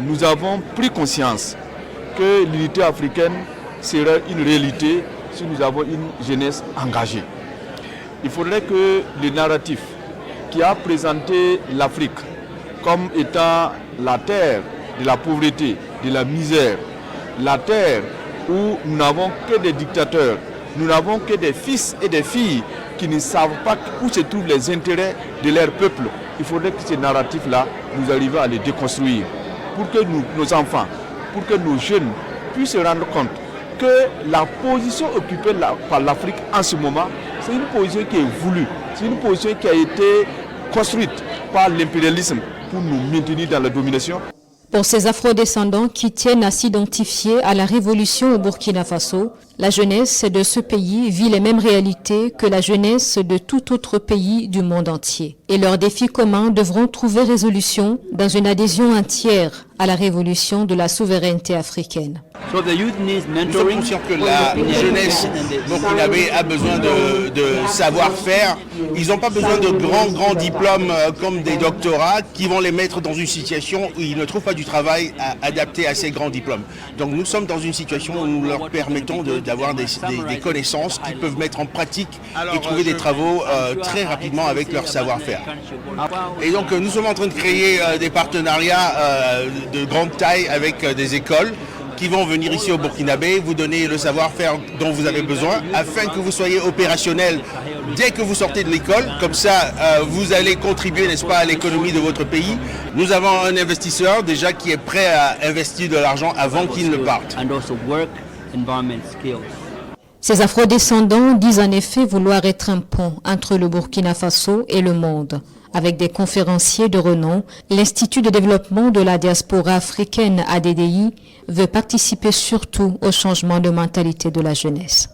nous avons pris conscience que l'unité africaine serait une réalité si nous avons une jeunesse engagée. Il faudrait que le narratif qui a présenté l'Afrique comme étant la terre de la pauvreté, de la misère, la terre où nous n'avons que des dictateurs, nous n'avons que des fils et des filles qui ne savent pas où se trouvent les intérêts de leur peuple. Il faudrait que ces narratifs-là, nous arrivions à les déconstruire pour que nos enfants, pour que nos jeunes puissent se rendre compte que la position occupée par l'Afrique en ce moment, c'est une position qui est voulue, c'est une position qui a été construite par l'impérialisme pour nous maintenir dans la domination. Pour ces afrodescendants qui tiennent à s'identifier à la révolution au Burkina Faso, la jeunesse de ce pays vit les mêmes réalités que la jeunesse de tout autre pays du monde entier. Et leurs défis communs devront trouver résolution dans une adhésion entière à la révolution de la souveraineté africaine. Nous sommes conscients que la jeunesse burkinabé a besoin de savoir-faire. Ils n'ont pas besoin de grands diplômes comme des doctorats qui vont les mettre dans une situation où ils ne trouvent pas du travail adapté à ces grands diplômes. Donc nous sommes dans une situation où nous leur permettons d'avoir des connaissances qu'ils peuvent mettre en pratique et trouver des travaux très rapidement avec leur savoir-faire. Et donc nous sommes en train de créer des partenariats de grande taille avec des écoles qui vont venir ici au Burkinabé, vous donner le savoir-faire dont vous avez besoin afin que vous soyez opérationnel dès que vous sortez de l'école. Comme ça, vous allez contribuer, n'est-ce pas, à l'économie de votre pays. Nous avons un investisseur déjà qui est prêt à investir de l'argent avant qu'il ne parte. Ces afrodescendants disent en effet vouloir être un pont entre le Burkina Faso et le monde. Avec des conférenciers de renom, l'Institut de développement de la diaspora africaine ADDI veut participer surtout au changement de mentalité de la jeunesse.